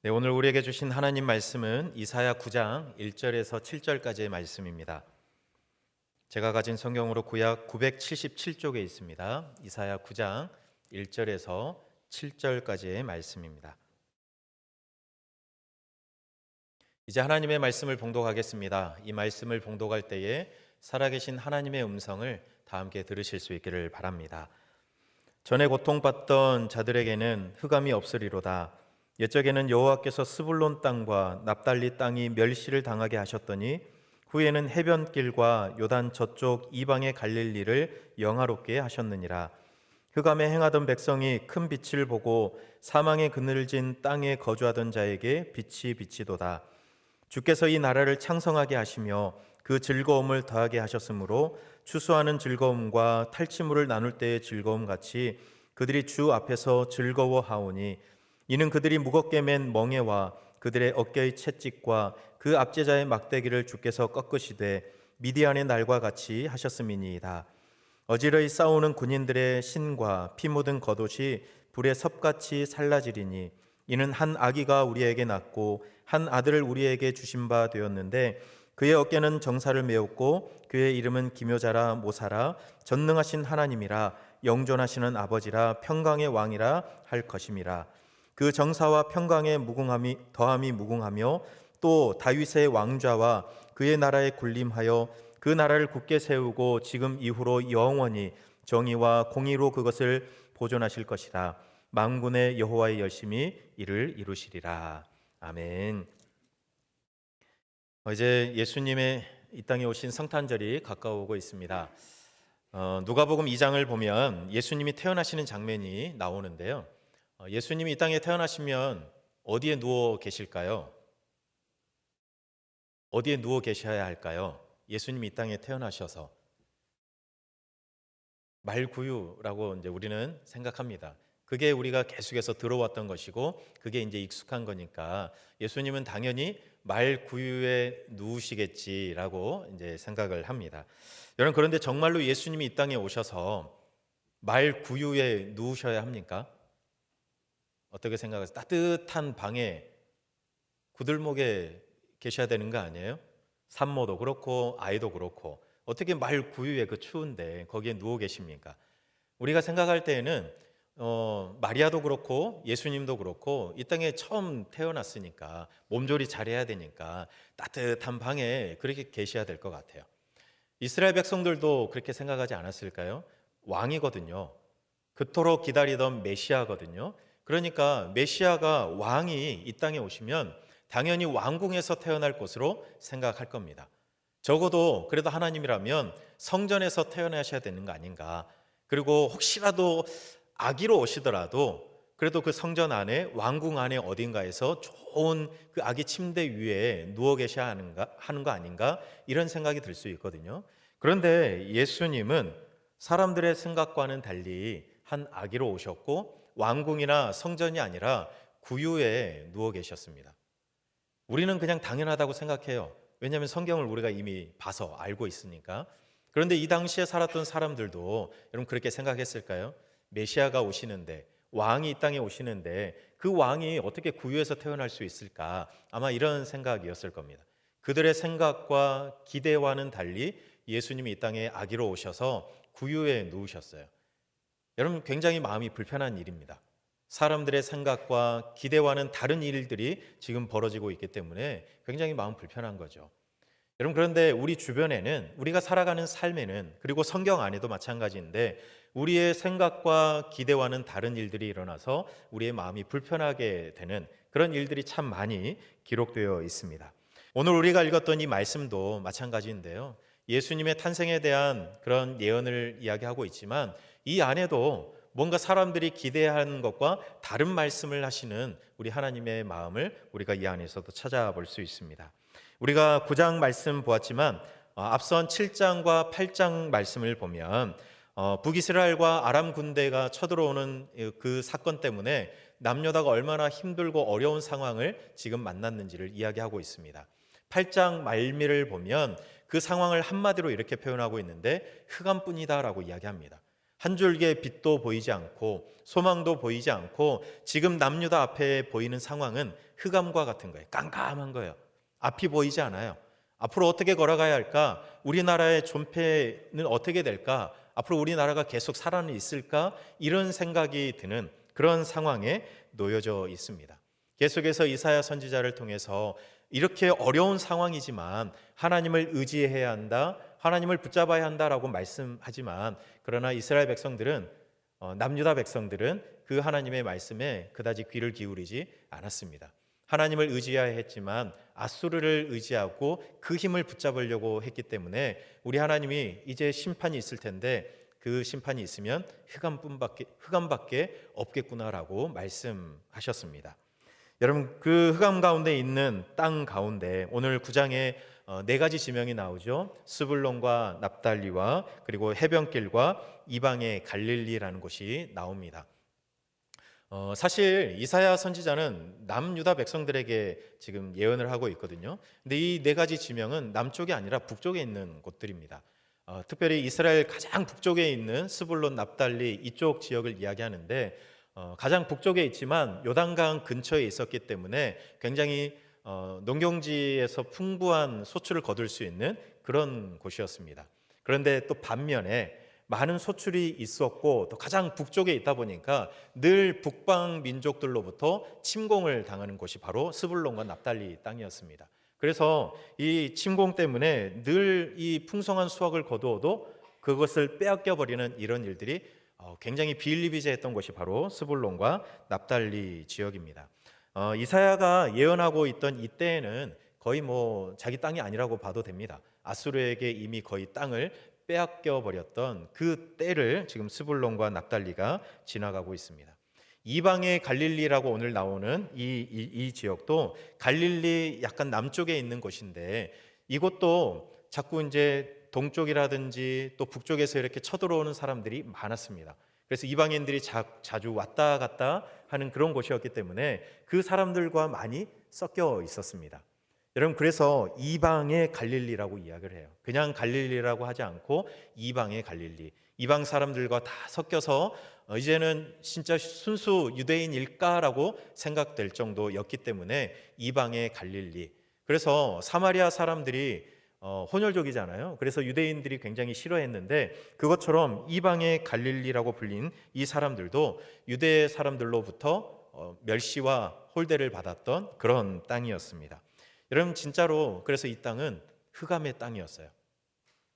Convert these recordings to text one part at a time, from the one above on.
네, 오늘 우리에게 주신 하나님 말씀은 이사야 9장 1절에서 7절까지의 말씀입니다. 제가 가진 성경으로 구약 977쪽에 있습니다. 이사야 9장 1절에서 7절까지의 말씀입니다. 이제 하나님의 말씀을 봉독하겠습니다. 이 말씀을 봉독할 때에 살아계신 하나님의 음성을 다 함께 들으실 수 있기를 바랍니다. 전에 고통받던 자들에게는 흑암이 없으리로다. 옛적에는 여호와께서 스불론 땅과 납달리 땅이 멸시를 당하게 하셨더니 후에는 해변길과 요단 저쪽 이방에 갈릴 일을 영화롭게 하셨느니라. 흑암에 행하던 백성이 큰 빛을 보고 사망의 그늘진 땅에 거주하던 자에게 빛이 비치도다. 주께서 이 나라를 창성하게 하시며 그 즐거움을 더하게 하셨으므로 추수하는 즐거움과 탈취물을 나눌 때의 즐거움 같이 그들이 주 앞에서 즐거워하오니 이는 그들이 무겁게 맨 멍에와 그들의 어깨의 채찍과 그 압제자의 막대기를 주께서 꺾으시되 미디안의 날과 같이 하셨음이니이다. 어지러이 싸우는 군인들의 신과 피 묻은 겉옷이 불에 섭같이 살라지리니 이는 한 아기가 우리에게 낳고 한 아들을 우리에게 주신 바 되었는데 그의 어깨는 정사를 메웠고 그의 이름은 기묘자라 모사라 전능하신 하나님이라 영존하시는 아버지라 평강의 왕이라 할 것임이라. 그 정사와 평강의 무궁함이 더함이 무궁하며 또 다윗의 왕좌와 그의 나라에 군림하여 그 나라를 굳게 세우고 지금 이후로 영원히 정의와 공의로 그것을 보존하실 것이라. 만군의 여호와의 열심히 이를 이루시리라. 아멘. 이제 예수님의 이 땅에 오신 성탄절이 가까워오고 있습니다. 누가복음 2장을 보면 예수님이 태어나시는 장면이 나오는데요. 예수님이 이 땅에 태어나시면 어디에 누워 계실까요? 어디에 누워 계셔야 할까요? 예수님이 이 땅에 태어나셔서 말구유라고 이제 우리는 생각합니다. 그게 우리가 계속해서 들어왔던 것이고 그게 이제 익숙한 거니까 예수님은 당연히 말구유에 누우시겠지라고 이제 생각을 합니다. 여러분, 그런데 정말로 예수님이 이 땅에 오셔서 말구유에 누우셔야 합니까? 어떻게 생각하세요? 따뜻한 방에 구들목에 계셔야 되는 거 아니에요? 산모도 그렇고 아이도 그렇고 어떻게 말구유에 그 추운데 거기에 누워 계십니까? 우리가 생각할 때에는 마리아도 그렇고 예수님도 그렇고 이 땅에 처음 태어났으니까 몸조리 잘해야 되니까 따뜻한 방에 그렇게 계셔야 될 것 같아요. 이스라엘 백성들도 그렇게 생각하지 않았을까요? 왕이거든요. 그토록 기다리던 메시아거든요. 그러니까 메시아가 왕이 이 땅에 오시면 당연히 왕궁에서 태어날 것으로 생각할 겁니다. 적어도 그래도 하나님이라면 성전에서 태어나셔야 되는 거 아닌가. 그리고 혹시라도 아기로 오시더라도 그래도 그 성전 안에 왕궁 안에 어딘가에서 좋은 그 아기 침대 위에 누워 계셔야 하는 거 아닌가, 이런 생각이 들 수 있거든요. 그런데 예수님은 사람들의 생각과는 달리 한 아기로 오셨고 왕궁이나 성전이 아니라 구유에 누워 계셨습니다. 우리는 그냥 당연하다고 생각해요. 왜냐하면 성경을 우리가 이미 봐서 알고 있으니까. 그런데 이 당시에 살았던 사람들도 여러분 그렇게 생각했을까요? 메시아가 오시는데, 왕이 이 땅에 오시는데 그 왕이 어떻게 구유에서 태어날 수 있을까? 아마 이런 생각이었을 겁니다. 그들의 생각과 기대와는 달리 예수님이 이 땅에 아기로 오셔서 구유에 누우셨어요. 여러분, 굉장히 마음이 불편한 일입니다. 사람들의 생각과 기대와는 다른 일들이 지금 벌어지고 있기 때문에 굉장히 마음 불편한 거죠. 여러분, 그런데 우리 주변에는, 우리가 살아가는 삶에는, 그리고 성경 안에도 마찬가지인데 우리의 생각과 기대와는 다른 일들이 일어나서 우리의 마음이 불편하게 되는 그런 일들이 참 많이 기록되어 있습니다. 오늘 우리가 읽었던 이 말씀도 마찬가지인데요. 예수님의 탄생에 대한 그런 예언을 이야기하고 있지만 이 안에도 뭔가 사람들이 기대하는 것과 다른 말씀을 하시는 우리 하나님의 마음을 우리가 이 안에서도 찾아볼 수 있습니다. 우리가 9장 말씀 보았지만 앞선 7장과 8장 말씀을 보면 북이스라엘과 아람 군대가 쳐들어오는 그 사건 때문에 남유다가 얼마나 힘들고 어려운 상황을 지금 만났는지를 이야기하고 있습니다. 8장 말미를 보면 그 상황을 한마디로 이렇게 표현하고 있는데 흑암뿐이다라고 이야기합니다. 한 줄기의 빛도 보이지 않고 소망도 보이지 않고 지금 남유다 앞에 보이는 상황은 흑암과 같은 거예요. 깜깜한 거예요. 앞이 보이지 않아요. 앞으로 어떻게 걸어가야 할까? 우리나라의 존폐는 어떻게 될까? 앞으로 우리나라가 계속 살아는 있을까? 이런 생각이 드는 그런 상황에 놓여져 있습니다. 계속해서 이사야 선지자를 통해서 이렇게 어려운 상황이지만 하나님을 의지해야 한다, 하나님을 붙잡아야 한다라고 말씀하지만 그러나 이스라엘 백성들은 남유다 백성들은 그 하나님의 말씀에 그다지 귀를 기울이지 않았습니다. 하나님을 의지해야 했지만 아수르를 의지하고 그 힘을 붙잡으려고 했기 때문에 우리 하나님이 이제 심판이 있을 텐데 그 심판이 있으면 흑암밖에 없겠구나라고 말씀하셨습니다. 여러분, 그 흑암 가운데 있는 땅 가운데 오늘 9장에 네 가지 지명이 나오죠. 스불론과 납달리와 그리고 해변길과 이방의 갈릴리라는 곳이 나옵니다. 사실 이사야 선지자는 남유다 백성들에게 지금 예언을 하고 있거든요. 근데 이 네 가지 지명은 남쪽이 아니라 북쪽에 있는 곳들입니다. 특별히 이스라엘 가장 북쪽에 있는 스불론, 납달리 이쪽 지역을 이야기하는데 가장 북쪽에 있지만 요단강 근처에 있었기 때문에 굉장히 농경지에서 풍부한 소출을 거둘 수 있는 그런 곳이었습니다. 그런데 또 반면에 많은 소출이 있었고 또 가장 북쪽에 있다 보니까 늘 북방 민족들로부터 침공을 당하는 곳이 바로 스불론과 납달리 땅이었습니다. 그래서 이 침공 때문에 늘 이 풍성한 수확을 거두어도 그것을 빼앗겨 버리는 이런 일들이 굉장히 비일비재했던 곳이 바로 스불론과 납달리 지역입니다. 이사야가 예언하고 있던 이때에는 거의 뭐 자기 땅이 아니라고 봐도 됩니다. 아수르에게 이미 거의 땅을 빼앗겨 버렸던 그 때를 지금 스불론과 납달리가 지나가고 있습니다. 이방의 갈릴리라고 오늘 나오는 이 지역도 갈릴리 약간 남쪽에 있는 곳인데 이곳도 자꾸 이제 동쪽이라든지 또 북쪽에서 이렇게 쳐들어오는 사람들이 많았습니다. 그래서 이방인들이 자주 왔다 갔다 하는 그런 곳이었기 때문에 그 사람들과 많이 섞여 있었습니다. 여러분, 그래서 이방의 갈릴리라고 이야기를 해요. 그냥 갈릴리라고 하지 않고 이방의 갈릴리, 이방 사람들과 다 섞여서 이제는 진짜 순수 유대인일까라고 생각될 정도였기 때문에 이방의 갈릴리. 그래서 사마리아 사람들이 혼혈족이잖아요. 그래서 유대인들이 굉장히 싫어했는데 그것처럼 이방의 갈릴리라고 불린 이 사람들도 유대 사람들로부터 멸시와 홀대를 받았던 그런 땅이었습니다. 여러분, 진짜로 그래서 이 땅은 흑암의 땅이었어요.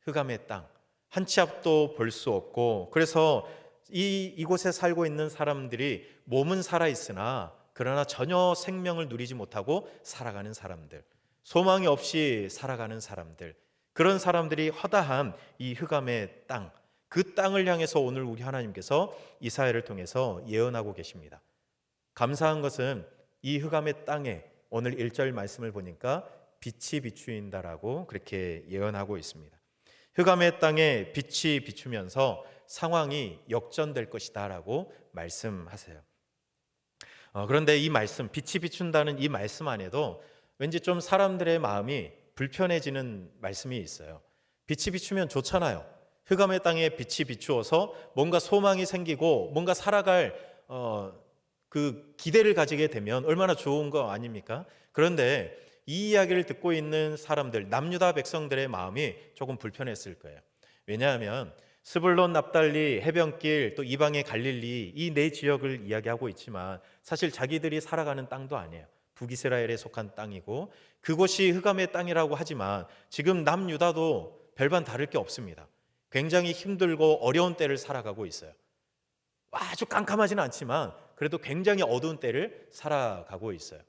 흑암의 땅. 한 치 앞도 볼 수 없고 그래서 이곳에 살고 있는 사람들이 몸은 살아있으나 그러나 전혀 생명을 누리지 못하고 살아가는 사람들, 소망이 없이 살아가는 사람들, 그런 사람들이 허다한 이 흑암의 땅, 그 땅을 향해서 오늘 우리 하나님께서 이사야를 통해서 예언하고 계십니다. 감사한 것은 이 흑암의 땅에 오늘 1절 말씀을 보니까 빛이 비추인다라고 그렇게 예언하고 있습니다. 흑암의 땅에 빛이 비추면서 상황이 역전될 것이다라고 말씀하세요. 그런데 이 말씀, 빛이 비춘다는 이 말씀 안에도 왠지 좀 사람들의 마음이 불편해지는 말씀이 있어요. 빛이 비추면 좋잖아요. 흑암의 땅에 빛이 비추어서 뭔가 소망이 생기고 뭔가 살아갈 그 기대를 가지게 되면 얼마나 좋은 거 아닙니까? 그런데 이 이야기를 듣고 있는 사람들, 남유다 백성들의 마음이 조금 불편했을 거예요. 왜냐하면 스불론, 납달리, 해변길, 또 이방의 갈릴리 이 네 지역을 이야기하고 있지만 사실 자기들이 살아가는 땅도 아니에요. 북이스라엘에 속한 땅이고 그곳이 흑암의 땅이라고 하지만 지금 남유다도 별반 다를 게 없습니다. 굉장히 힘들고 어려운 때를 살아가고 있어요. 아주 깜깜하지는 않지만 그래도 굉장히 어두운 때를 살아가고 있어요.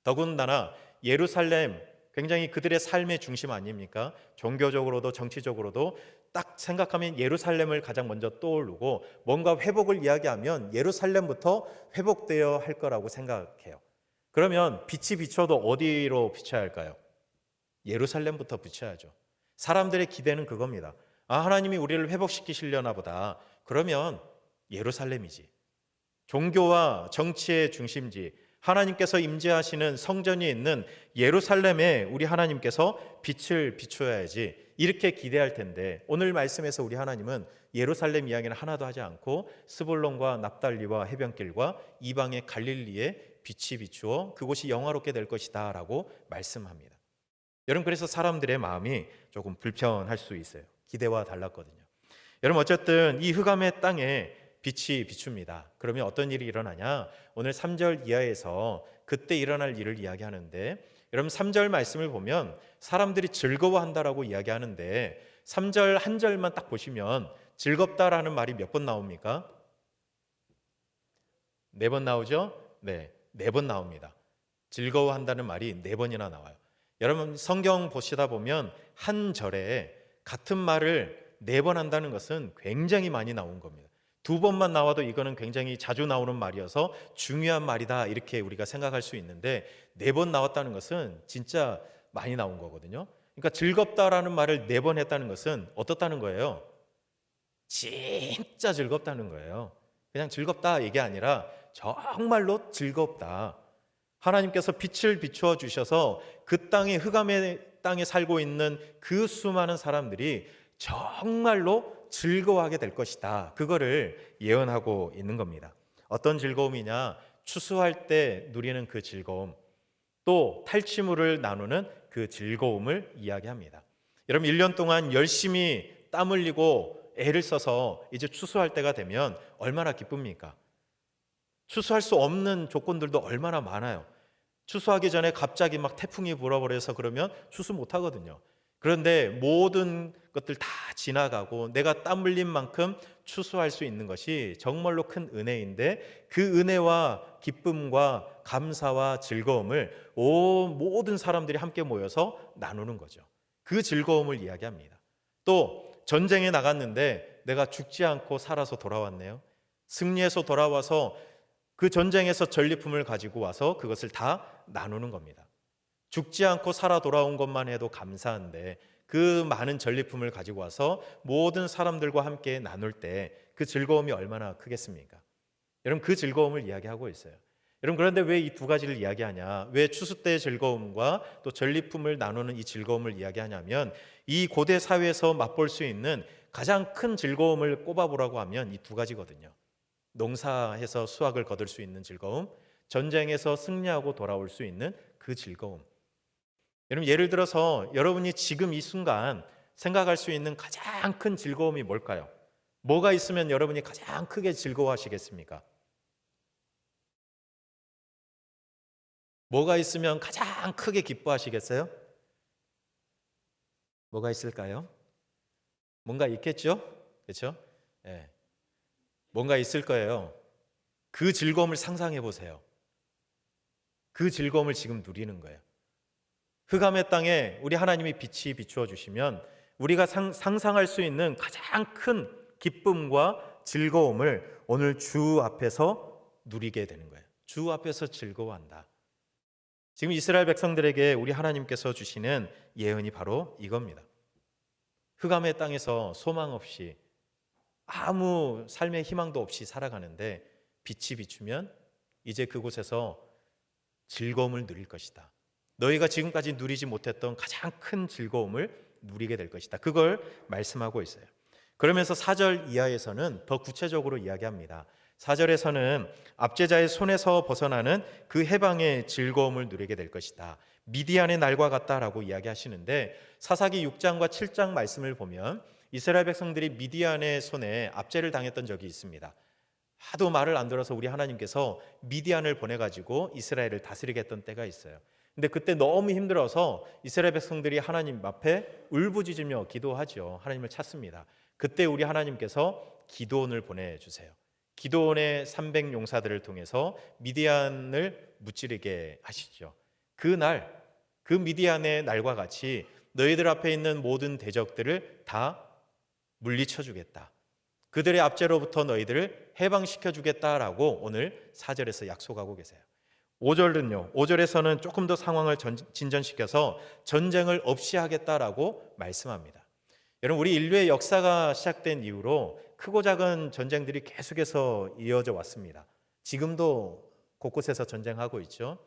더군다나 예루살렘, 굉장히 그들의 삶의 중심 아닙니까? 종교적으로도 정치적으로도 딱 생각하면 예루살렘을 가장 먼저 떠오르고 뭔가 회복을 이야기하면 예루살렘부터 회복되어야 할 거라고 생각해요. 그러면 빛이 비춰도 어디로 비춰야 할까요? 예루살렘부터 비춰야죠. 사람들의 기대는 그겁니다. 하나님이 우리를 회복시키시려나 보다. 그러면 예루살렘이지. 종교와 정치의 중심지, 하나님께서 임재하시는 성전이 있는 예루살렘에 우리 하나님께서 빛을 비추어야지 이렇게 기대할 텐데 오늘 말씀에서 우리 하나님은 예루살렘 이야기는 하나도 하지 않고 스불론과 납달리와 해변길과 이방의 갈릴리에 빛이 비추어 그곳이 영화롭게 될 것이다 라고 말씀합니다. 여러분, 그래서 사람들의 마음이 조금 불편할 수 있어요. 기대와 달랐거든요. 여러분, 어쨌든 이 흑암의 땅에 빛이 비춥니다. 그러면 어떤 일이 일어나냐? 오늘 3절 이하에서 그때 일어날 일을 이야기하는데, 여러분 3절 말씀을 보면 사람들이 즐거워한다라고 이야기하는데 3절 한 절만 딱 보시면 즐겁다라는 말이 몇 번 나옵니까? 4번 나오죠? 네, 4번 나옵니다. 즐거워한다는 말이 4번이나 나와요. 여러분 성경 보시다 보면 한 절에 같은 말을 4번 한다는 것은 굉장히 많이 나온 겁니다. 2번만 나와도 이거는 굉장히 자주 나오는 말이어서 중요한 말이다 이렇게 우리가 생각할 수 있는데 4번 나왔다는 것은 진짜 많이 나온 거거든요. 그러니까 즐겁다라는 말을 4번 했다는 것은 어떻다는 거예요? 진짜 즐겁다는 거예요. 그냥 즐겁다 이게 아니라 정말로 즐겁다. 하나님께서 빛을 비추어 주셔서 그 땅에 흑암의 땅에 살고 있는 그 수많은 사람들이 정말로 즐거워하게 될 것이다. 그거를 예언하고 있는 겁니다. 어떤 즐거움이냐? 추수할 때 누리는 그 즐거움, 또 탈취물을 나누는 그 즐거움을 이야기합니다. 여러분 1년 동안 열심히 땀 흘리고 애를 써서 이제 추수할 때가 되면 얼마나 기쁩니까? 추수할 수 없는 조건들도 얼마나 많아요. 추수하기 전에 갑자기 막 태풍이 불어버려서 그러면 추수 못 하거든요. 그런데 모든 것들 다 지나가고 내가 땀 흘린 만큼 추수할 수 있는 것이 정말로 큰 은혜인데, 그 은혜와 기쁨과 감사와 즐거움을 모든 사람들이 함께 모여서 나누는 거죠. 그 즐거움을 이야기합니다. 또 전쟁에 나갔는데 내가 죽지 않고 살아서 돌아왔네요. 승리해서 돌아와서 그 전쟁에서 전리품을 가지고 와서 그것을 다 나누는 겁니다. 죽지 않고 살아 돌아온 것만 해도 감사한데 그 많은 전리품을 가지고 와서 모든 사람들과 함께 나눌 때 그 즐거움이 얼마나 크겠습니까? 여러분 그 즐거움을 이야기하고 있어요. 여러분 그런데 왜 이 두 가지를 이야기하냐? 왜 추수 때의 즐거움과 또 전리품을 나누는 이 즐거움을 이야기하냐면, 이 고대 사회에서 맛볼 수 있는 가장 큰 즐거움을 꼽아보라고 하면 이 두 가지거든요. 농사해서 수확을 거둘 수 있는 즐거움, 전쟁에서 승리하고 돌아올 수 있는 그 즐거움. 여러분 예를 들어서 여러분이 지금 이 순간 생각할 수 있는 가장 큰 즐거움이 뭘까요? 뭐가 있으면 여러분이 가장 크게 즐거워하시겠습니까? 뭐가 있으면 가장 크게 기뻐하시겠어요? 뭐가 있을까요? 뭔가 있겠죠? 그렇죠? 네. 뭔가 있을 거예요. 그 즐거움을 상상해 보세요. 그 즐거움을 지금 누리는 거예요. 흑암의 땅에 우리 하나님이 빛이 비추어 주시면 우리가 상상할 수 있는 가장 큰 기쁨과 즐거움을 오늘 주 앞에서 누리게 되는 거예요. 주 앞에서 즐거워한다. 지금 이스라엘 백성들에게 우리 하나님께서 주시는 예언이 바로 이겁니다. 흑암의 땅에서 소망 없이 아무 삶의 희망도 없이 살아가는데 빛이 비추면 이제 그곳에서 즐거움을 누릴 것이다. 너희가 지금까지 누리지 못했던 가장 큰 즐거움을 누리게 될 것이다. 그걸 말씀하고 있어요. 그러면서 4절 이하에서는 더 구체적으로 이야기합니다. 4절에서는 압제자의 손에서 벗어나는 그 해방의 즐거움을 누리게 될 것이다. 미디안의 날과 같다라고 이야기하시는데, 사사기 6장과 7장 말씀을 보면 이스라엘 백성들이 미디안의 손에 압제를 당했던 적이 있습니다. 하도 말을 안 들어서 우리 하나님께서 미디안을 보내가지고 이스라엘을 다스리게 했던 때가 있어요. 근데 그때 너무 힘들어서 이스라엘 백성들이 하나님 앞에 울부짖으며 기도하죠. 하나님을 찾습니다. 그때 우리 하나님께서 기드온을 보내주세요. 기드온의 300 용사들을 통해서 미디안을 무찌르게 하시죠. 그날 그 미디안의 날과 같이 너희들 앞에 있는 모든 대적들을 다 물리쳐 주겠다. 그들의 압제로부터 너희들을 해방시켜 주겠다라고 오늘 4절에서 약속하고 계세요. 5절은요. 5절에서는 조금 더 상황을 진전시켜서 전쟁을 없이 하겠다라고 말씀합니다. 여러분 우리 인류의 역사가 시작된 이후로 크고 작은 전쟁들이 계속해서 이어져 왔습니다. 지금도 곳곳에서 전쟁하고 있죠.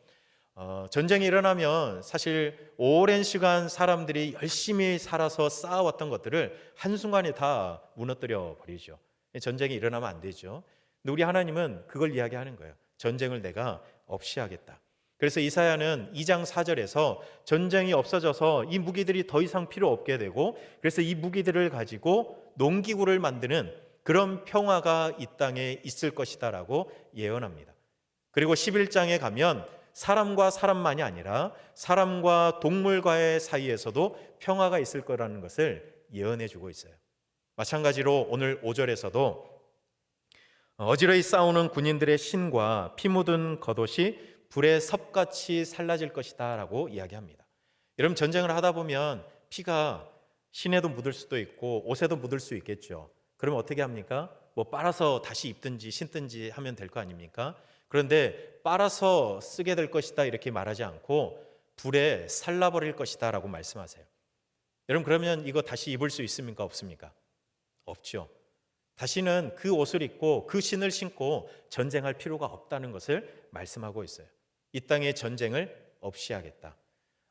전쟁이 일어나면 사실 오랜 시간 사람들이 열심히 살아서 쌓아왔던 것들을 한순간에 다 무너뜨려 버리죠. 전쟁이 일어나면 안 되죠. 근데 우리 하나님은 그걸 이야기하는 거예요. 전쟁을 내가 없이 하겠다. 그래서 이사야는 2장 4절에서 전쟁이 없어져서 이 무기들이 더 이상 필요 없게 되고, 그래서 이 무기들을 가지고 농기구를 만드는 그런 평화가 이 땅에 있을 것이다라고 예언합니다. 그리고 11장에 가면 사람과 사람만이 아니라 사람과 동물과의 사이에서도 평화가 있을 거라는 것을 예언해 주고 있어요. 마찬가지로 오늘 5절에서도 어지러이 싸우는 군인들의 신과 피 묻은 겉옷이 불의 섭같이 살라질 것이다 라고 이야기합니다. 여러분, 전쟁을 하다 보면 피가 신에도 묻을 수도 있고 옷에도 묻을 수 있겠죠. 그러면 어떻게 합니까? 뭐 빨아서 다시 입든지 신든지 하면 될 거 아닙니까? 그런데 빨아서 쓰게 될 것이다 이렇게 말하지 않고 불에 살라버릴 것이다 라고 말씀하세요. 여러분, 그러면 이거 다시 입을 수 있습니까? 없습니까? 없죠. 다시는 그 옷을 입고 그 신을 신고 전쟁할 필요가 없다는 것을 말씀하고 있어요. 이 땅에 전쟁을 없이 하겠다.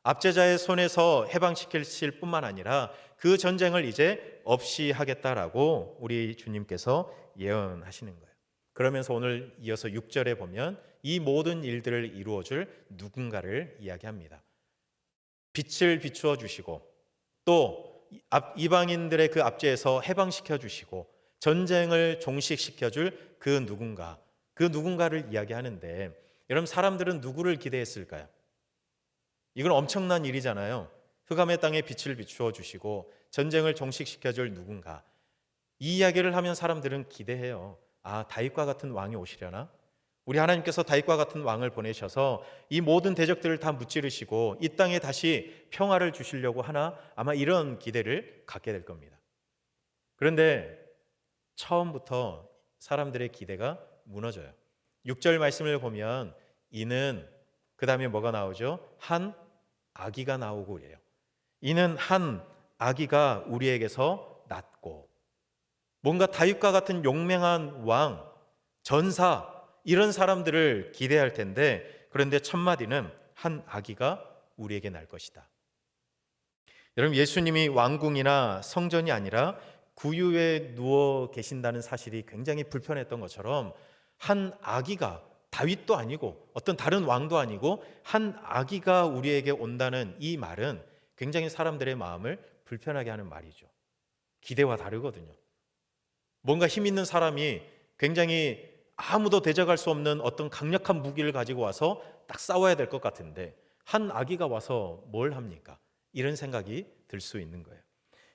압제자의 손에서 해방시킬 뿐만 아니라 그 전쟁을 이제 없이 하겠다라고 우리 주님께서 예언하시는 거예요. 그러면서 오늘 이어서 6절에 보면 이 모든 일들을 이루어줄 누군가를 이야기합니다. 빛을 비추어 주시고 또 이방인들의 그 압제에서 해방시켜 주시고 전쟁을 종식시켜 줄 그 누군가를 이야기하는데, 여러분, 사람들은 누구를 기대했을까요? 이건 엄청난 일이잖아요. 흑암의 땅에 빛을 비추어 주시고 전쟁을 종식시켜 줄 누군가. 이 이야기를 하면 사람들은 기대해요. 아, 다윗과 같은 왕이 오시려나? 우리 하나님께서 다윗과 같은 왕을 보내셔서 이 모든 대적들을 다 무찌르시고 이 땅에 다시 평화를 주시려고 하나? 아마 이런 기대를 갖게 될 겁니다. 그런데 처음부터 사람들의 기대가 무너져요. 6절 말씀을 보면 이는, 그 다음에 뭐가 나오죠? 한 아기가 나오고 그래요. 이는 한 아기가 우리에게서 낳고, 뭔가 다윗과 같은 용맹한 왕, 전사, 이런 사람들을 기대할 텐데, 그런데 첫 마디는 한 아기가 우리에게 날 것이다. 여러분, 예수님이 왕궁이나 성전이 아니라 구유에 누워 계신다는 사실이 굉장히 불편했던 것처럼 한 아기가, 다윗도 아니고 어떤 다른 왕도 아니고 한 아기가 우리에게 온다는 이 말은 굉장히 사람들의 마음을 불편하게 하는 말이죠. 기대와 다르거든요. 뭔가 힘 있는 사람이 굉장히 아무도 대적할 수 없는 어떤 강력한 무기를 가지고 와서 딱 싸워야 될 것 같은데 한 아기가 와서 뭘 합니까? 이런 생각이 들 수 있는 거예요.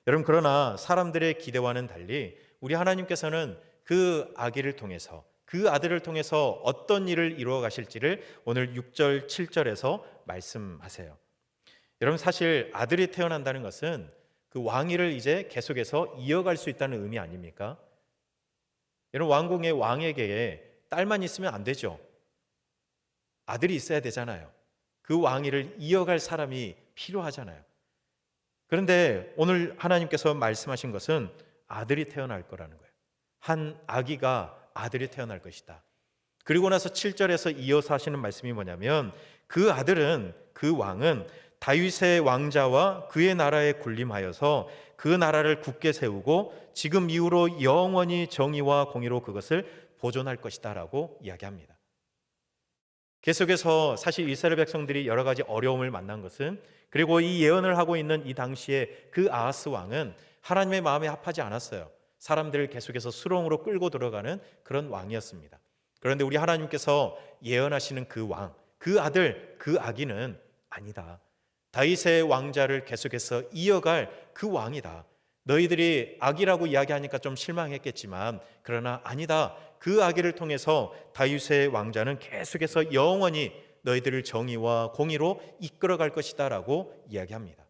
여러분, 그러나 사람들의 기대와는 달리 우리 하나님께서는 그 아기를 통해서, 그 아들을 통해서 어떤 일을 이루어 가실지를 오늘 6절, 7절에서 말씀하세요. 여러분, 사실 아들이 태어난다는 것은 그 왕위를 이제 계속해서 이어갈 수 있다는 의미 아닙니까? 여러분, 왕궁의 왕에게 딸만 있으면 안 되죠. 아들이 있어야 되잖아요. 그 왕위를 이어갈 사람이 필요하잖아요. 그런데 오늘 하나님께서 말씀하신 것은 아들이 태어날 거라는 거예요. 한 아기가 아들이 태어날 것이다. 그리고 나서 7절에서 이어서 하시는 말씀이 뭐냐면 그 아들은, 그 왕은 다윗의 왕자와 그의 나라에 군림하여서 그 나라를 굳게 세우고 지금 이후로 영원히 정의와 공의로 그것을 보존할 것이다 라고 이야기합니다. 계속해서 사실 이스라엘 백성들이 여러 가지 어려움을 만난 것은, 그리고 이 예언을 하고 있는 이 당시에 그 아하스 왕은 하나님의 마음에 합하지 않았어요. 사람들을 계속해서 수렁으로 끌고 들어가는 그런 왕이었습니다. 그런데 우리 하나님께서 예언하시는 그 왕, 그 아들, 그 아기는 아니다. 다윗의 왕자를 계속해서 이어갈 그 왕이다. 너희들이 아기라고 이야기하니까 좀 실망했겠지만 그러나 아니다. 그 아기를 통해서 다윗의 왕자는 계속해서 영원히 너희들을 정의와 공의로 이끌어갈 것이다 라고 이야기합니다.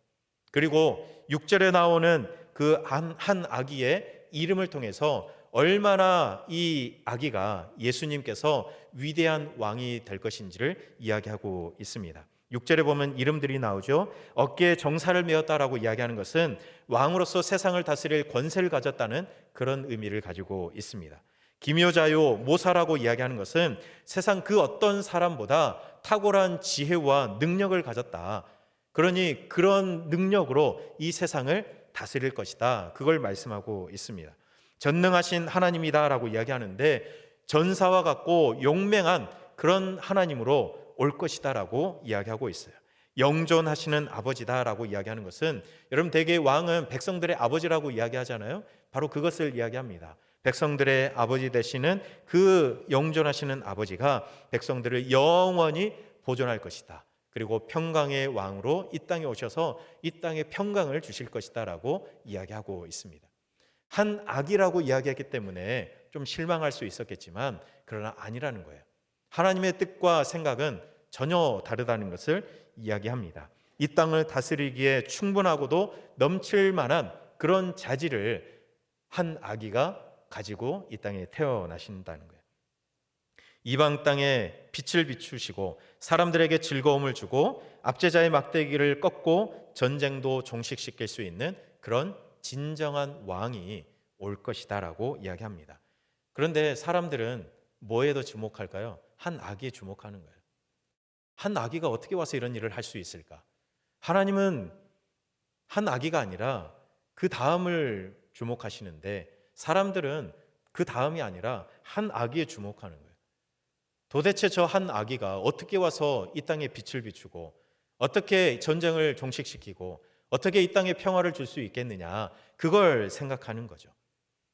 그리고 6절에 나오는 그 한 아기의 이름을 통해서 얼마나 이 아기가 예수님께서 위대한 왕이 될 것인지를 이야기하고 있습니다. 6절에 보면 이름들이 나오죠. 어깨에 정사를 메었다라고 이야기하는 것은 왕으로서 세상을 다스릴 권세를 가졌다는 그런 의미를 가지고 있습니다. 기묘자요, 모사라고 이야기하는 것은 세상 그 어떤 사람보다 탁월한 지혜와 능력을 가졌다. 그러니 그런 능력으로 이 세상을 다스릴 것이다. 그걸 말씀하고 있습니다. 전능하신 하나님이다라고 이야기하는데 전사와 같고 용맹한 그런 하나님으로 올 것이다라고 이야기하고 있어요. 영존하시는 아버지다라고 이야기하는 것은, 여러분 대개 왕은 백성들의 아버지라고 이야기하잖아요. 바로 그것을 이야기합니다. 백성들의 아버지 되시는 그 영존하시는 아버지가 백성들을 영원히 보존할 것이다. 그리고 평강의 왕으로 이 땅에 오셔서 이 땅에 평강을 주실 것이다 라고 이야기하고 있습니다. 한 악이라고 이야기했기 때문에 좀 실망할 수 있었겠지만 그러나 아니라는 거예요. 하나님의 뜻과 생각은 전혀 다르다는 것을 이야기합니다. 이 땅을 다스리기에 충분하고도 넘칠 만한 그런 자질을 한 아기가 가지고 이 땅에 태어나신다는 거예요. 이방 땅에 빛을 비추시고 사람들에게 즐거움을 주고 압제자의 막대기를 꺾고 전쟁도 종식시킬 수 있는 그런 진정한 왕이 올 것이다라고 이야기합니다. 그런데 사람들은 뭐에도 주목할까요? 한 아기에 주목하는 거예요. 한 아기가 어떻게 와서 이런 일을 할 수 있을까? 하나님은 한 아기가 아니라 그 다음을 주목하시는데 사람들은 그 다음이 아니라 한 아기에 주목하는 거예요. 도대체 저 한 아기가 어떻게 와서 이 땅에 빛을 비추고 어떻게 전쟁을 종식시키고 어떻게 이 땅에 평화를 줄 수 있겠느냐, 그걸 생각하는 거죠.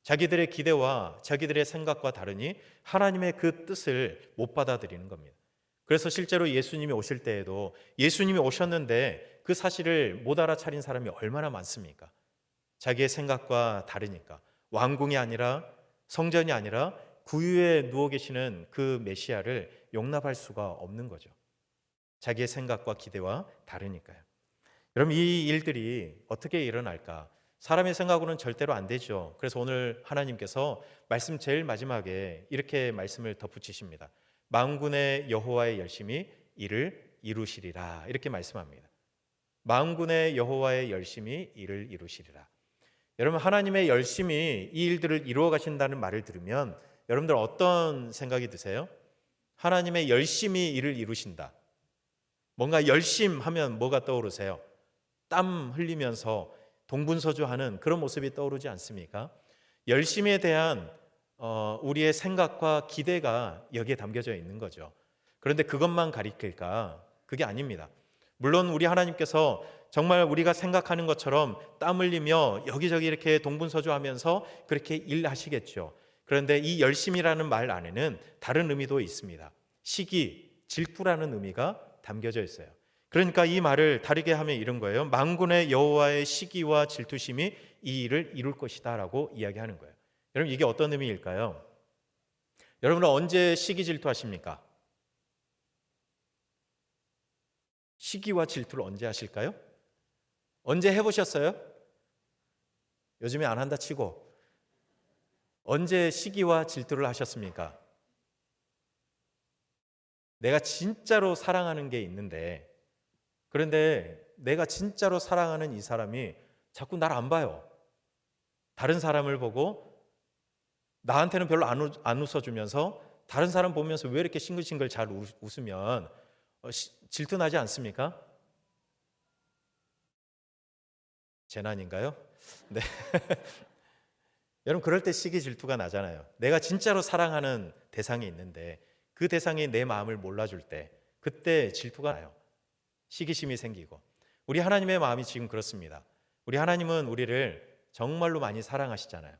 자기들의 기대와 자기들의 생각과 다르니 하나님의 그 뜻을 못 받아들이는 겁니다. 그래서 실제로 예수님이 오실 때에도 예수님이 오셨는데 그 사실을 못 알아차린 사람이 얼마나 많습니까? 자기의 생각과 다르니까 왕궁이 아니라 성전이 아니라 구유에 누워 계시는 그 메시아를 용납할 수가 없는 거죠. 자기의 생각과 기대와 다르니까요. 여러분, 이 일들이 어떻게 일어날까? 사람의 생각으로는 절대로 안 되죠. 그래서 오늘 하나님께서 말씀 제일 마지막에 이렇게 말씀을 덧붙이십니다. 만군의 여호와의 열심히 이를 이루시리라, 이렇게 말씀합니다. 만군의 여호와의 열심히 이를 이루시리라. 여러분, 하나님의 열심히 이 일들을 이루어 가신다는 말을 들으면 여러분들 어떤 생각이 드세요? 하나님의 열심히 일을 이루신다. 뭔가 열심하면 뭐가 떠오르세요? 땀 흘리면서 동분서주하는 그런 모습이 떠오르지 않습니까? 열심에 대한 우리의 생각과 기대가 여기에 담겨져 있는 거죠. 그런데 그것만 가리킬까? 그게 아닙니다. 물론 우리 하나님께서 정말 우리가 생각하는 것처럼 땀 흘리며 여기저기 이렇게 동분서주하면서 그렇게 일하시겠죠. 그런데 이 열심이라는 말 안에는 다른 의미도 있습니다. 시기, 질투라는 의미가 담겨져 있어요. 그러니까 이 말을 다르게 하면 이런 거예요. 만군의 여호와의 시기와 질투심이 이 일을 이룰 것이다 라고 이야기하는 거예요. 여러분, 이게 어떤 의미일까요? 여러분은 언제 시기 질투하십니까? 시기와 질투를 언제 하실까요? 언제 해보셨어요? 요즘에 안 한다 치고 언제 시기와 질투를 하셨습니까? 내가 진짜로 사랑하는 게 있는데, 그런데 내가 진짜로 사랑하는 이 사람이 자꾸 날 안 봐요. 다른 사람을 보고 나한테는 별로 안 웃어주면서 다른 사람 보면서 왜 이렇게 싱글싱글 잘 웃으면 질투나지 않습니까? 재난인가요? 네. 여러분, 그럴 때 시기 질투가 나잖아요. 내가 진짜로 사랑하는 대상이 있는데 그 대상이 내 마음을 몰라줄 때 그때 질투가 나요. 시기심이 생기고. 우리 하나님의 마음이 지금 그렇습니다. 우리 하나님은 우리를 정말로 많이 사랑하시잖아요.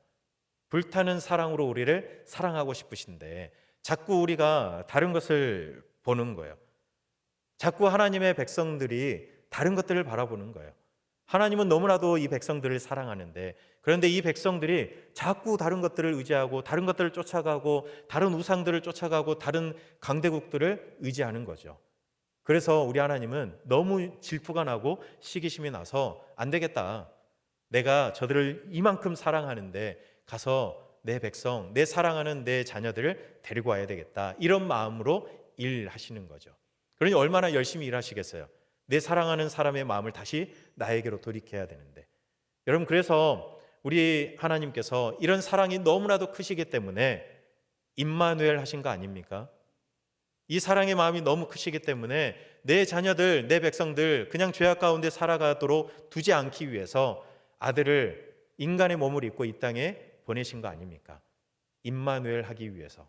불타는 사랑으로 우리를 사랑하고 싶으신데 자꾸 우리가 다른 것을 보는 거예요. 자꾸 하나님의 백성들이 다른 것들을 바라보는 거예요. 하나님은 너무나도 이 백성들을 사랑하는데, 그런데 이 백성들이 자꾸 다른 것들을 의지하고 다른 것들을 쫓아가고 다른 우상들을 쫓아가고 다른 강대국들을 의지하는 거죠. 그래서 우리 하나님은 너무 질투가 나고 시기심이 나서 안 되겠다. 내가 저들을 이만큼 사랑하는데 가서 내 백성, 내 사랑하는 내 자녀들을 데리고 와야 되겠다. 이런 마음으로 일하시는 거죠. 그러니 얼마나 열심히 일하시겠어요. 내 사랑하는 사람의 마음을 다시 나에게로 돌이켜야 되는데. 여러분, 그래서 우리 하나님께서 이런 사랑이 너무나도 크시기 때문에 임마누엘 하신 거 아닙니까? 이 사랑의 마음이 너무 크시기 때문에 내 자녀들, 내 백성들 그냥 죄악 가운데 살아가도록 두지 않기 위해서 아들을 인간의 몸을 입고 이 땅에 보내신 거 아닙니까? 임마누엘 하기 위해서.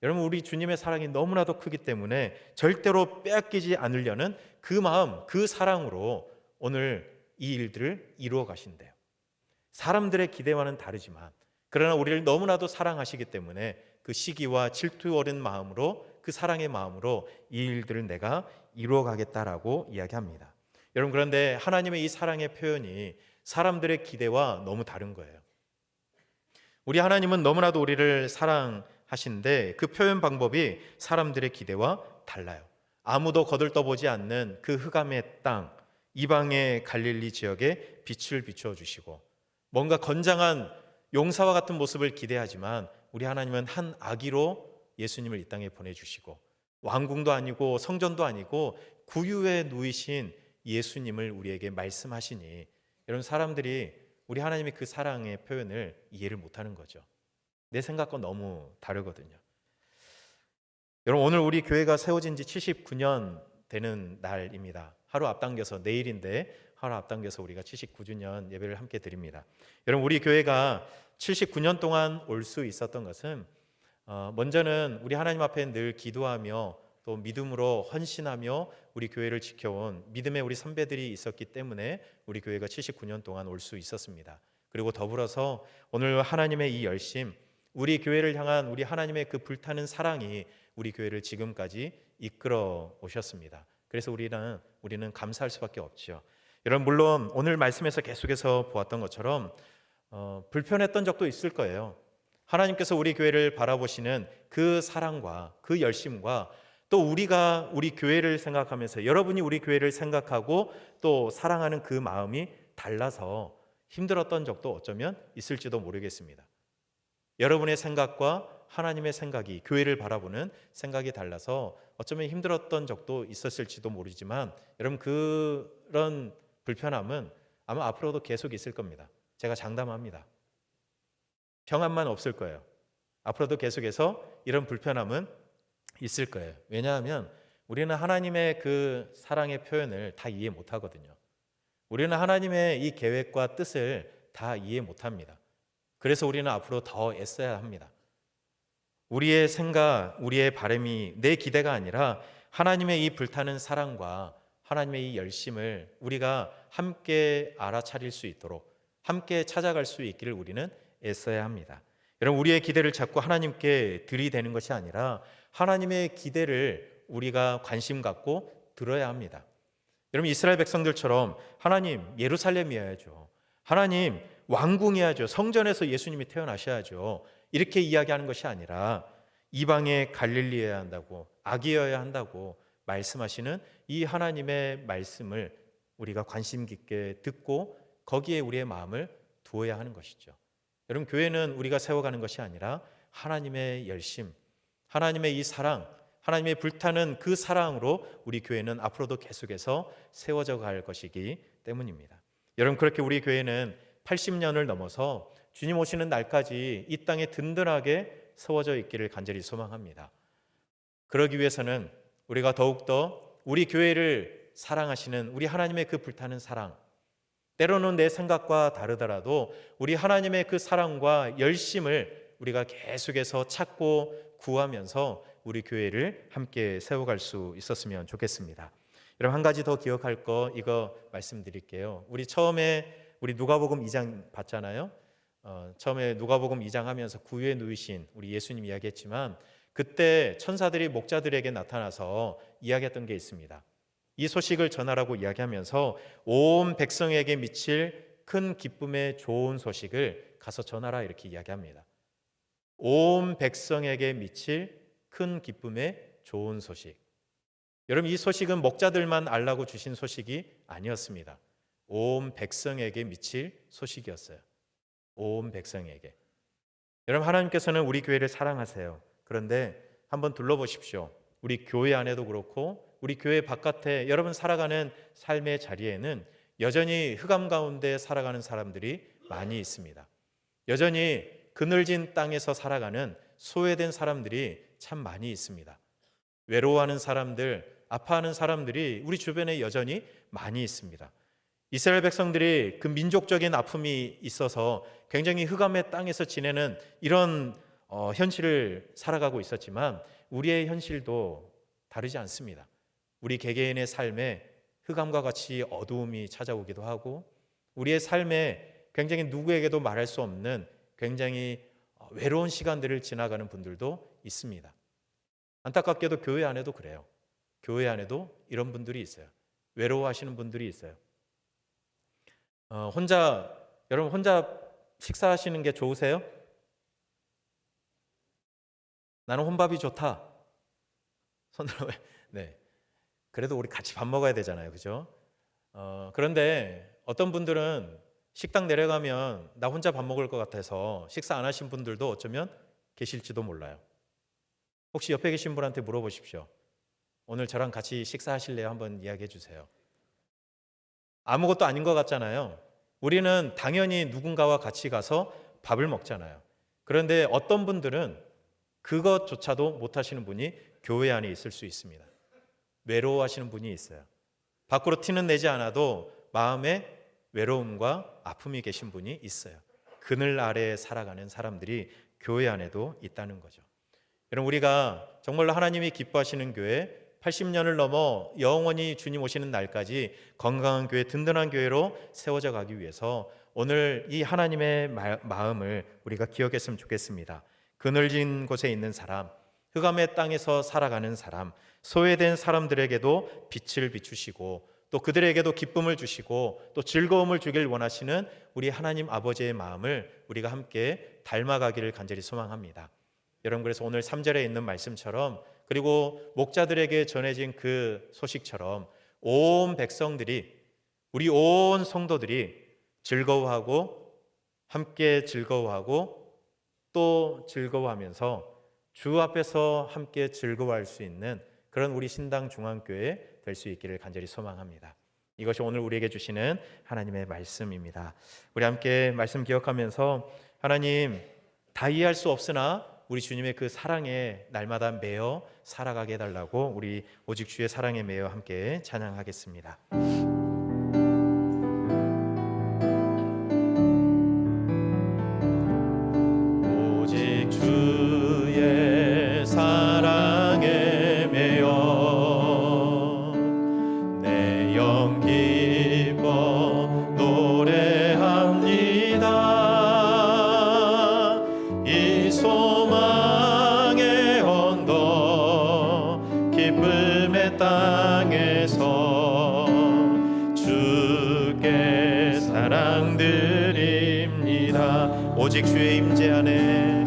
여러분, 우리 주님의 사랑이 너무나도 크기 때문에 절대로 빼앗기지 않으려는 그 마음, 그 사랑으로 오늘 이 일들을 이루어 가신대요. 사람들의 기대와는 다르지만 그러나 우리를 너무나도 사랑하시기 때문에 그 시기와 질투 어린 마음으로, 그 사랑의 마음으로 이 일들을 내가 이루어 가겠다라고 이야기합니다. 여러분, 그런데 하나님의 이 사랑의 표현이 사람들의 기대와 너무 다른 거예요. 우리 하나님은 너무나도 우리를 사랑하신데 그 표현 방법이 사람들의 기대와 달라요. 아무도 거들떠보지 않는 그 흑암의 땅, 이방의 갈릴리 지역에 빛을 비추어 주시고 뭔가 건장한 용사와 같은 모습을 기대하지만 우리 하나님은 한 아기로 예수님을 이 땅에 보내주시고 왕궁도 아니고 성전도 아니고 구유에 누이신 예수님을 우리에게 말씀하시니 여러분, 사람들이 우리 하나님의 그 사랑의 표현을 이해를 못하는 거죠. 내 생각과 너무 다르거든요. 여러분, 오늘 우리 교회가 세워진 지 79년 되는 날입니다. 하루 앞당겨서, 내일인데 하루 앞당겨서 우리가 79주년 예배를 함께 드립니다. 여러분, 우리 교회가 79년 동안 올 수 있었던 것은 먼저는 우리 하나님 앞에 늘 기도하며 또 믿음으로 헌신하며 우리 교회를 지켜온 믿음의 우리 선배들이 있었기 때문에 우리 교회가 79년 동안 올 수 있었습니다. 그리고 더불어서 오늘 하나님의 이 열심, 우리 교회를 향한 우리 하나님의 그 불타는 사랑이 우리 교회를 지금까지 이끌어 오셨습니다. 그래서 우리는 감사할 수밖에 없죠. 여러분, 물론 오늘 말씀에서 계속해서 보았던 것처럼 불편했던 적도 있을 거예요. 하나님께서 우리 교회를 바라보시는 그 사랑과 그 열심과 또 우리가 우리 교회를 생각하면서 여러분이 우리 교회를 생각하고 또 사랑하는 그 마음이 달라서 힘들었던 적도 어쩌면 있을지도 모르겠습니다. 여러분의 생각과 하나님의 생각이, 교회를 바라보는 생각이 달라서 어쩌면 힘들었던 적도 있었을지도 모르지만 여러분, 그런 불편함은 아마 앞으로도 계속 있을 겁니다. 제가 장담합니다. 평안만 없을 거예요. 앞으로도 계속해서 이런 불편함은 있을 거예요. 왜냐하면 우리는 하나님의 그 사랑의 표현을 다 이해 못하거든요. 우리는 하나님의 이 계획과 뜻을 다 이해 못합니다. 그래서 우리는 앞으로 더 애써야 합니다. 우리의 생각, 우리의 바람이 내 기대가 아니라 하나님의 이 불타는 사랑과 하나님의 이 열심을 우리가 함께 알아차릴 수 있도록 함께 찾아갈 수 있기를 우리는 애써야 합니다. 여러분, 우리의 기대를 자꾸 하나님께 들이대는 것이 아니라 하나님의 기대를 우리가 관심 갖고 들어야 합니다. 여러분, 이스라엘 백성들처럼 하나님 예루살렘이어야죠. 하나님 왕궁이어야죠. 성전에서 예수님이 태어나셔야죠. 이렇게 이야기하는 것이 아니라 이방의 갈릴리여야 한다고, 아기여야 한다고 말씀하시는 이 하나님의 말씀을 우리가 관심 깊게 듣고 거기에 우리의 마음을 두어야 하는 것이죠. 여러분, 교회는 우리가 세워가는 것이 아니라 하나님의 열심, 하나님의 이 사랑, 하나님의 불타는 그 사랑으로 우리 교회는 앞으로도 계속해서 세워져 갈 것이기 때문입니다. 여러분, 그렇게 우리 교회는 80년을 넘어서 주님 오시는 날까지 이 땅에 든든하게 세워져 있기를 간절히 소망합니다. 그러기 위해서는 우리가 더욱더 우리 교회를 사랑하시는 우리 하나님의 그 불타는 사랑, 때로는 내 생각과 다르더라도 우리 하나님의 그 사랑과 열심을 우리가 계속해서 찾고 구하면서 우리 교회를 함께 세워갈 수 있었으면 좋겠습니다. 여러분, 한 가지 더 기억할 거 이거 말씀드릴게요. 우리 처음에 우리 누가복음 2장 봤잖아요. 처음에 누가복음 2장 하면서 구유에 누이신 우리 예수님 이야기했지만 그때 천사들이 목자들에게 나타나서 이야기했던 게 있습니다. 이 소식을 전하라고 이야기하면서 온 백성에게 미칠 큰 기쁨의 좋은 소식을 가서 전하라 이렇게 이야기합니다. 온 백성에게 미칠 큰 기쁨의 좋은 소식. 여러분, 이 소식은 목자들만 알라고 주신 소식이 아니었습니다. 온 백성에게 미칠 소식이었어요. 온 백성에게. 여러분, 하나님께서는 우리 교회를 사랑하세요. 그런데 한번 둘러보십시오. 우리 교회 안에도 그렇고 우리 교회 바깥에 여러분 살아가는 삶의 자리에는 여전히 흑암 가운데 살아가는 사람들이 많이 있습니다. 여전히 그늘진 땅에서 살아가는 소외된 사람들이 참 많이 있습니다. 외로워하는 사람들, 아파하는 사람들이 우리 주변에 여전히 많이 있습니다. 이스라엘 백성들이 그 민족적인 아픔이 있어서 굉장히 흑암의 땅에서 지내는 이런 현실을 살아가고 있었지만 우리의 현실도 다르지 않습니다. 우리 개개인의 삶에 흑암과 같이 어두움이 찾아오기도 하고 우리의 삶에 굉장히 누구에게도 말할 수 없는 굉장히 외로운 시간들을 지나가는 분들도 있습니다. 안타깝게도 교회 안에도 그래요. 교회 안에도 이런 분들이 있어요. 외로워하시는 분들이 있어요. 여러분 혼자 식사하시는 게 좋으세요? 나는 혼밥이 좋다. 손들어. 네. 그래도 우리 같이 밥 먹어야 되잖아요, 그죠? 그런데 어떤 분들은 식당 내려가면 나 혼자 밥 먹을 것 같아서 식사 안 하신 분들도 어쩌면 계실지도 몰라요. 혹시 옆에 계신 분한테 물어보십시오. 오늘 저랑 같이 식사하실래요? 한번 이야기해 주세요. 아무것도 아닌 것 같잖아요. 우리는 당연히 누군가와 같이 가서 밥을 먹잖아요. 그런데 어떤 분들은 그것조차도 못하시는 분이 교회 안에 있을 수 있습니다. 외로워하시는 분이 있어요. 밖으로 티는 내지 않아도 마음에 외로움과 아픔이 계신 분이 있어요. 그늘 아래에 살아가는 사람들이 교회 안에도 있다는 거죠. 여러분, 우리가 정말로 하나님이 기뻐하시는 교회, 80년을 넘어 영원히 주님 오시는 날까지 건강한 교회, 든든한 교회로 세워져 가기 위해서 오늘 이 하나님의 마음을 우리가 기억했으면 좋겠습니다. 그늘진 곳에 있는 사람, 흑암의 땅에서 살아가는 사람, 소외된 사람들에게도 빛을 비추시고 또 그들에게도 기쁨을 주시고 또 즐거움을 주길 원하시는 우리 하나님 아버지의 마음을 우리가 함께 닮아가기를 간절히 소망합니다. 여러분, 그래서 오늘 3절에 있는 말씀처럼 그리고 목자들에게 전해진 그 소식처럼 온 백성들이, 우리 온 성도들이 즐거워하고 함께 즐거워하고 또 즐거워하면서 주 앞에서 함께 즐거워할 수 있는 그런 우리 신당 중앙교회 될 수 있기를 간절히 소망합니다. 이것이 오늘 우리에게 주시는 하나님의 말씀입니다. 우리 함께 말씀 기억하면서 하나님, 다 이해할 수 없으나 우리 주님의 그 사랑에 날마다 매여 살아가게 해달라고 우리 오직 주의 사랑에 매여 함께 찬양하겠습니다. 오직 주의 사랑에 매여 내 영 기뻐 노래합니다. 이 소망의 언덕 기쁨의 땅에서 주께 사랑 드립니다. 오직 주의 임재 안에,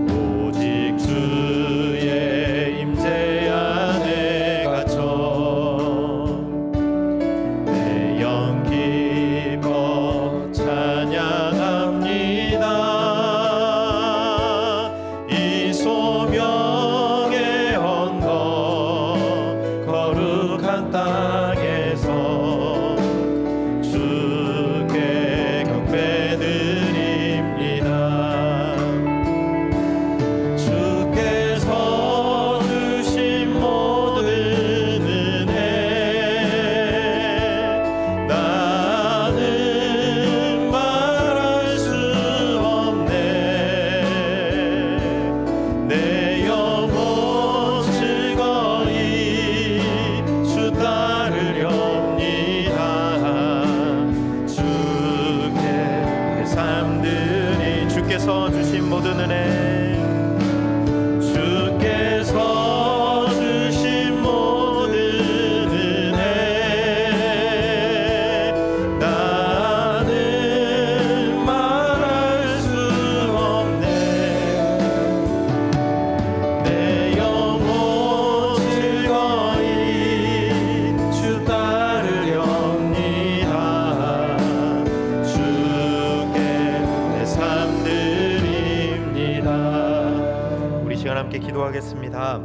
오직 주의 임재 안에 갇혀 내 영 기뻐 찬양합니다. 이 소명의 언덕 거룩한 땅에서 주께 경배드립니다. 주께서 주신 모든 은혜 나는 말할 수 없네. 내 영혼 즐거이 주 따르렵니다. 주께 내 삶들이 주께서 주신 모든 은혜, 주께서 주신 모든 은혜 나는 말할 수 없네. 내 영혼 즐거이 주 따르렵니다. 주께 내 삶 드립니다. 우리 시간 함께 기도하겠습니다.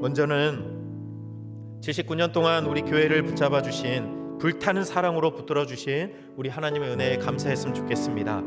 먼저는 79년 동안 우리 교회를 붙잡아 주신, 불타는 사랑으로 붙들어 주신 우리 하나님의 은혜에 감사했으면 좋겠습니다.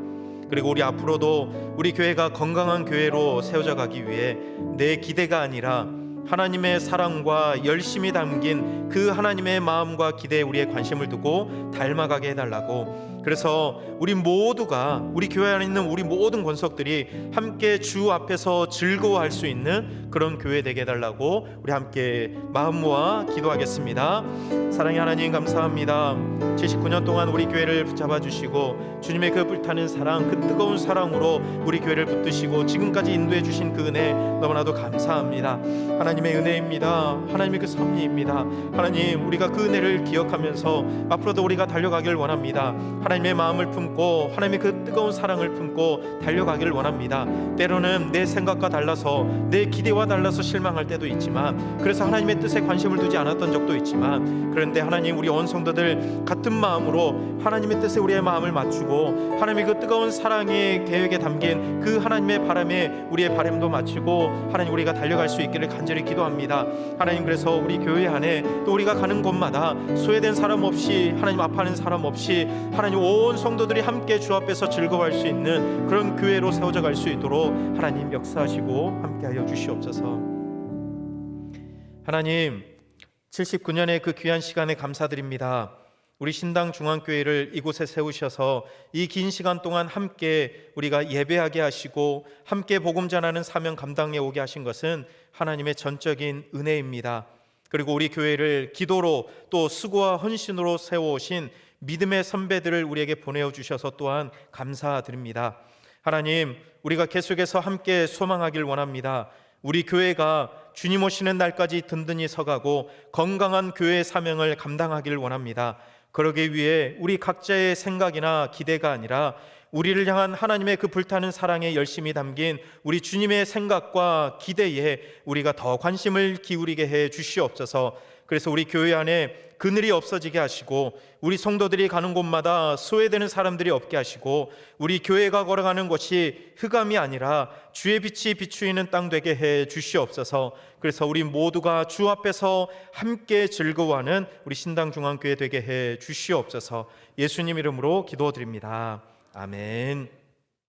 그리고 우리 앞으로도 우리 교회가 건강한 교회로 세워져 가기 위해 내 기대가 아니라 하나님의 사랑과 열심이 담긴 그 하나님의 마음과 기대에 우리의 관심을 두고 닮아가게 해달라고, 그래서 우리 모두가, 우리 교회 안에 있는 우리 모든 권속들이 함께 주 앞에서 즐거워할 수 있는 그런 교회 되게 해달라고 우리 함께 마음 모아 기도하겠습니다. 사랑의 하나님, 감사합니다. 79년 동안 우리 교회를 붙잡아 주시고 주님의 그 불타는 사랑, 그 뜨거운 사랑으로 우리 교회를 붙드시고 지금까지 인도해 주신 그 은혜 너무나도 감사합니다. 하나님의 은혜입니다. 하나님의 그 섭리입니다. 하나님, 우리가 그 은혜를 기억하면서 앞으로도 우리가 달려가길 원합니다. 하나님의 마음을 품고 하나님의 그 뜨거운 사랑을 품고 달려가기를 원합니다. 때로는 내 생각과 달라서, 내 기대와 달라서 실망할 때도 있지만, 그래서 하나님의 뜻에 관심을 두지 않았던 적도 있지만, 그런데 하나님, 우리 온 성도들 같은 마음으로 하나님의 뜻에 우리의 마음을 맞추고 하나님의 그 뜨거운 사랑의 계획에 담긴 그 하나님의 바람에 우리의 바람도 맞추고 하나님, 우리가 달려갈 수 있기를 간절히 기도합니다. 하나님, 그래서 우리 교회 안에 또 우리가 가는 곳마다 소외된 사람 없이, 하나님 아파하는 사람 없이, 하나님 온 성도들이 함께 주 앞에서 즐거워할 수 있는 그런 교회로 세워져 갈 수 있도록 하나님 역사하시고 함께하여 주시옵소서. 하나님, 79년의 그 귀한 시간에 감사드립니다. 우리 신당 중앙교회를 이곳에 세우셔서 이 긴 시간 동안 함께 우리가 예배하게 하시고 함께 복음 전하는 사명 감당해 오게 하신 것은 하나님의 전적인 은혜입니다. 그리고 우리 교회를 기도로 또 수고와 헌신으로 세워오신 믿음의 선배들을 우리에게 보내어 주셔서 또한 감사드립니다. 하나님, 우리가 계속해서 함께 소망하길 원합니다. 우리 교회가 주님 오시는 날까지 든든히 서가고 건강한 교회의 사명을 감당하길 원합니다. 그러기 위해 우리 각자의 생각이나 기대가 아니라 우리를 향한 하나님의 그 불타는 사랑에 열심히 담긴 우리 주님의 생각과 기대에 우리가 더 관심을 기울이게 해 주시옵소서. 그래서 우리 교회 안에 그늘이 없어지게 하시고 우리 성도들이 가는 곳마다 소외되는 사람들이 없게 하시고 우리 교회가 걸어가는 곳이 흑암이 아니라 주의 빛이 비추이는 땅 되게 해 주시옵소서. 그래서 우리 모두가 주 앞에서 함께 즐거워하는 우리 신당중앙교회 되게 해 주시옵소서. 예수님 이름으로 기도드립니다. 아멘.